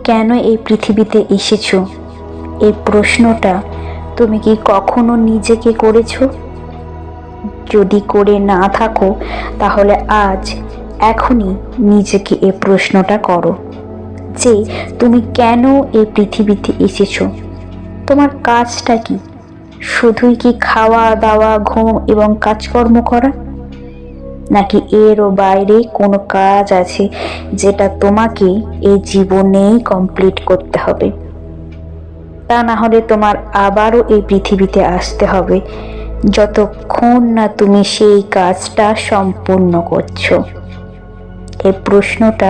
কেন এই পৃথিবীতে এসেছো, এই প্রশ্নটা তুমি কি কখনো নিজেকে করেছো? যদি করে না থাকো তাহলে আজ এখনই নিজেকে এই প্রশ্নটা করো যে তুমি কেন এই পৃথিবীতে এসেছো। তোমার কাজটা কি? শুধুই কি খাওয়া দাওয়া, ঘুম এবং কাজকর্ম করা, নাকি এরও বাইরে কোনো কাজ আছে যেটা তোমাকে এই জীবনেই কমপ্লিট করতে হবে? তা না হলে তোমার আবারও এই পৃথিবীতে আসতে হবে যতক্ষণ না তুমি সেই কাজটা সম্পূর্ণ করছো। এই প্রশ্নটা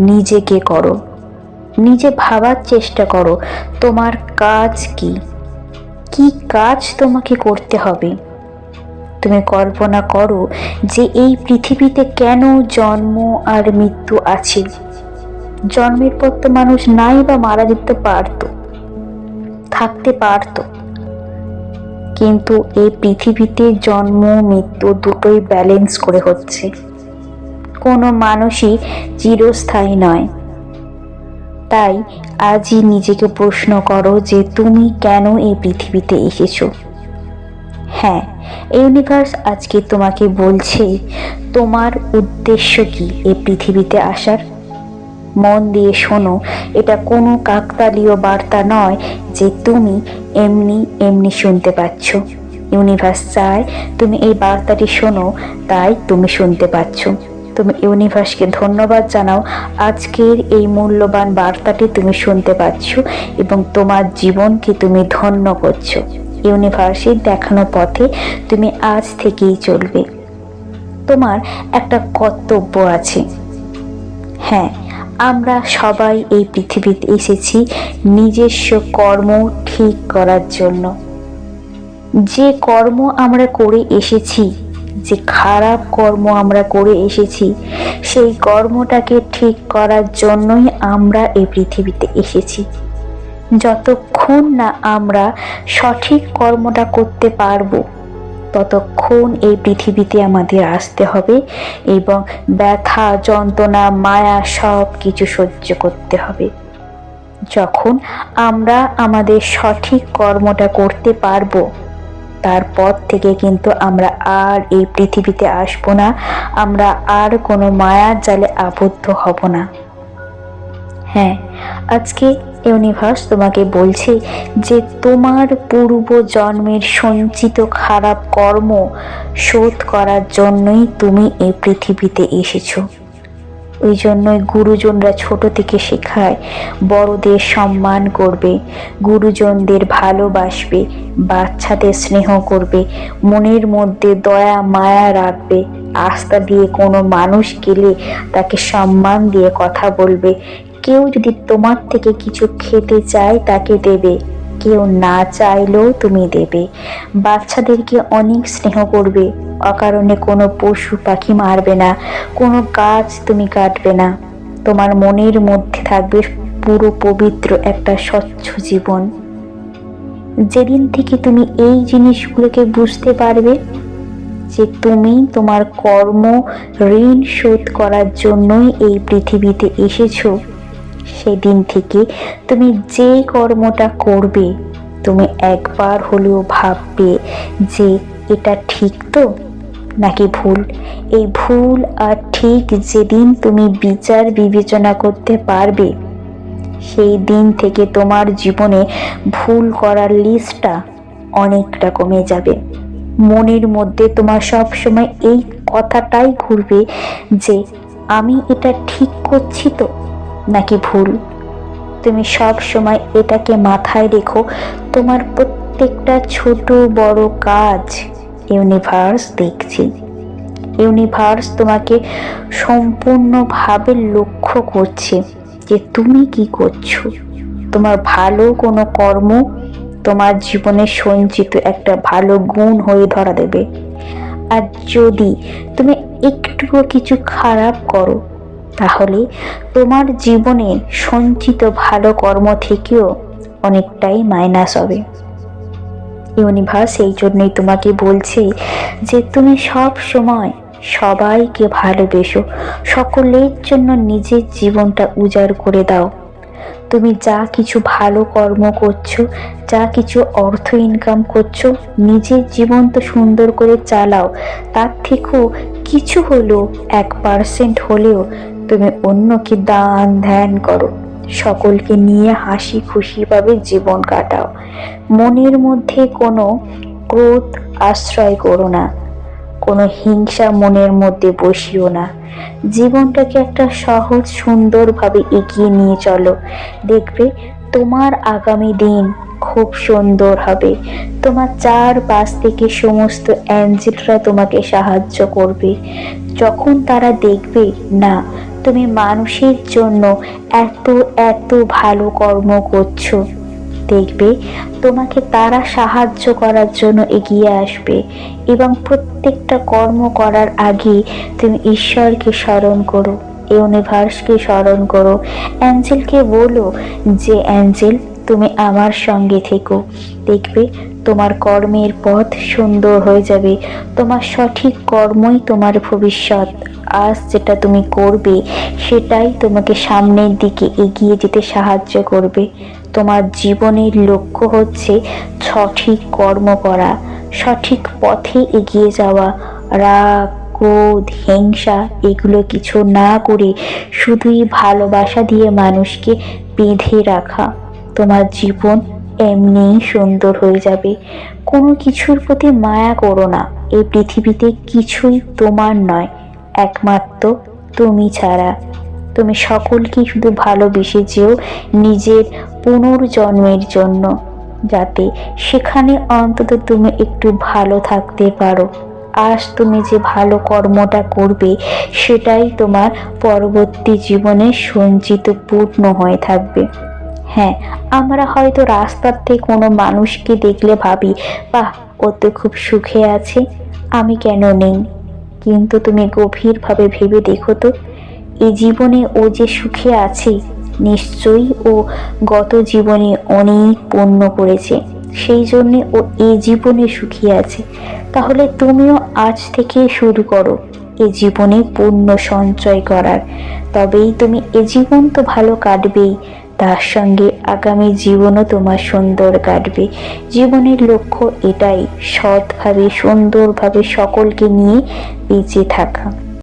নিজেকে করো, নিজে ভাবার চেষ্টা করো তোমার কাজ কি, কি কাজ তোমাকে করতে হবে। তুমি কল্পনা করো যে এই পৃথিবীতে কেন জন্ম আর মৃত্যু আছে। জন্মের পর তো মানুষ নাই বা মারা যেতে পারতো, থাকতে পারতো, কিন্তু এই পৃথিবীতে জন্ম মৃত্যু দুটোই ব্যালেন্স করে হচ্ছে। কোনো মানুষই চিরস্থায়ী নয়। তাই আজই নিজেকে প্রশ্ন করো যে তুমি কেন এই পৃথিবীতে এসেছো। হ্যাঁ, ইউনিভার্স আজকে তোমাকে বলছে তোমার উদ্দেশ্য কি এই পৃথিবীতে আসার। মন দিয়ে শোনো, এটা কোনো কাকতালীয় বার্তা নয় যে তুমি এমনি এমনি শুনতে পাচ্ছ। ইউনিভার্স চায় তুমি এই বার্তাটি শোনো, তাই তুমি শুনতে পাচ্ছ। তুমি ইউনিভার্সকে ধন্যবাদ জানাও, আজকের এই মূল্যবান বার্তাটি তুমি শুনতে পাচ্ছ এবং তোমার জীবনকে তুমি ধন্য করছো। ইউনিভার্সের দেখানো পথে তুমি আজ থেকেই চলবে। তোমার একটা কর্তব্য আছে। হ্যাঁ, আমরা সবাই এই পৃথিবীতে এসেছি নিজস্ব কর্ম ঠিক করার জন্য। যে কর্ম আমরা করে এসেছি, যে খারাপ কর্ম আমরা করে এসেছি, সেই কর্মটাকে ঠিক করার জন্যই আমরা এই পৃথিবীতে এসেছি। যতক্ষণ না আমরা সঠিক কর্মটা করতে পারবো ততক্ষণ এই পৃথিবীতে আমাদের আসতে হবে এবং ব্যথা, যন্ত্রণা, মায়া সব কিছু সহ্য করতে হবে। যখন আমরা আমাদের সঠিক কর্মটা করতে পারবো তারপর থেকে কিন্তু আমরা আর এই পৃথিবীতে আসবো না, আমরা আর কোনো মায়ার জালে আবদ্ধ হব না। হ্যাঁ, আজকে ইউনিভার্স তোমাকে বলছে যে তোমার পূর্ব জন্মের সঞ্চিত খারাপ কর্ম শোধ করার জন্যই তুমি এই পৃথিবীতে এসেছো। ওই জন্যই গুরুজনরা ছোট থেকে শেখায় বড়দের সম্মান করবে, গুরুজনদের ভালোবাসবে, বাচ্চাদের স্নেহ করবে, মনের মধ্যে দয়া মায়া রাখবে, আস্থা দিয়ে কোনো মানুষ গেলে তাকে সম্মান দিয়ে কথা বলবে। কেউ যদি তোমার থেকে কিছু খেতে চায় তাকে দেবে, কেউ না চাইলেও তুমি দেবে। বাচ্চাদেরকে অনেক স্নেহ করবে, অকারণে কোনো পশু পাখি মারবে না, কোনো গাছ তুমি কাটবে না। তোমার মনের মধ্যে থাকবে পুরো পবিত্র একটা স্বচ্ছ জীবন। যেদিন থেকে তুমি এই জিনিসগুলোকে বুঝতে পারবে যে তুমি তোমার কর্ম ঋণ শোধ করার জন্যই এই পৃথিবীতে এসেছো, সেদিন থেকে তুমি যে কর্মটা করবে তুমি একবার হলেও ভাববে যে এটা ঠিক তো নাকি ভুল। এই ভুল আর ঠিক যেদিন তুমি বিচার বিবেচনা করতে পারবে সেই দিন থেকে তোমার জীবনে ভুল করার লিস্টটা অনেকটা কমে যাবে। মনের মধ্যে তোমার সব সময় এই কথাটাই ঘুরবে যে আমি এটা ঠিক করছি তো নাকি ভুল। তুমি সব সময় এটাকে মাথায় রেখো। তোমার প্রত্যেকটা ছোট বড় কাজ ইউনিভার্স দেখছে। ইউনিভার্স তোমাকে সম্পূর্ণভাবে লক্ষ্য করছে যে তুমি কি করছো। তোমার ভালো কোনো কর্ম তোমার জীবনে সঞ্চিত একটা ভালো গুণ হয়ে ধরা দেবে। আর যদি তুমি একটুও কিছু খারাপ করো তাহলে তোমার জীবনে সঞ্চিত ভালো কর্ম থেকেও অনেকটাই মাইনাস হবে। ইউনিভার্স এই জন্যই তোমাকে বলছে যে তুমি সব সময় সবাইকে ভালোবেসো, সকলের জন্য নিজের জীবনটা উজাড় করে দাও। তুমি যা কিছু ভালো কর্ম করছো, যা কিছু অর্থ ইনকাম করছো, নিজের জীবন তো সুন্দর করে চালাও, তার থেকেও কিছু হলেও 1% হলেও তুমি অন্যকে দান ধ্যান করো, সকলকে নিয়ে হাসি খুশিভাবে জীবন কাটাও। মনের মধ্যে কোনো ক্রোধ আশ্রয় করো না, কোনো হিংসা মনের মধ্যে বসিও না। জীবনটাকে একটা সহজ সুন্দরভাবে এগিয়ে নিয়ে চলো, দেখবে তোমার আগামী দিন খুব সুন্দর হবে। তোমার চারপাশ থেকে সমস্ত অ্যাঞ্জেলরা তোমাকে সাহায্য করবে। যখন তারা দেখবে না তুমি মানুষের জন্য এত এত ভালো কর্ম করছো, দেখবে তোমাকে তারা সাহায্য করার জন্য এগিয়ে আসবে। এবং প্রত্যেকটা কর্ম করার আগে তুমি ঈশ্বরকে স্মরণ করো, ইউনিভার্সকে স্মরণ করো, অ্যাঞ্জেলকে বলো যে অ্যাঞ্জেল তুমি আমার সঙ্গে থেকো। দেখবে তোমার কর্মের পথ সুন্দর হয়ে যাবে। তোমার সঠিক কর্মই তোমার ভবিষ্যৎ। আজ যেটা তুমি করবে সেটাই তোমাকে সামনের দিকে এগিয়ে যেতে সাহায্য করবে। তোমার জীবনের লক্ষ্য হচ্ছে সঠিক কর্ম করা, সঠিক পথে এগিয়ে যাওয়া। রাগ, ক্রোধ, হিংসা এগুলো কিছু না করে শুধুই ভালোবাসা দিয়ে মানুষকে বেঁধে রাখা। তোমার জীবন এমনিই সুন্দর হয়ে যাবে। কোনো কিছুর প্রতি মায়া করো না। এই পৃথিবীতে কিছুই তোমার নয়, একমাত্র তুমি ছাড়া। তুমি সকলকে শুধু ভালোবেসে যেও নিজের পুনর্জন্মের জন্য, যাতে সেখানে অন্তত তুমি একটু ভালো থাকতে পারো। আজ তুমি যে ভালো কর্মটা করবে সেটাই তোমার পরবর্তী জীবনে সঞ্চিত পূর্ণ হয়ে থাকবে। হ্যাঁ, আমরা হয়তো রাস্তাতে কোনো মানুষকে দেখলে ভাবি, বাহ, ও তো খুব সুখে আছে, আমি কেন নেই? কিন্তু তুমি গভীরভাবে ভেবে দেখো তো, এই জীবনে ও যে সুখে আছে, নিশ্চয়ই ও গত জীবনে অনেক পুণ্য করেছে, সেই জন্যে ও এই জীবনে সুখী আছে। তাহলে তুমিও আজ থেকে শুরু করো এ জীবনে পুণ্য সঞ্চয় করার। তবেই তুমি এ জীবন তো ভালো কাটবেই, তার সঙ্গে আগামী জীবনও তোমার সুন্দর কাটবে। জীবনের লক্ষ্য এটাই, সৎভাবে সুন্দরভাবে সকলকে নিয়ে বেঁচে থাকা।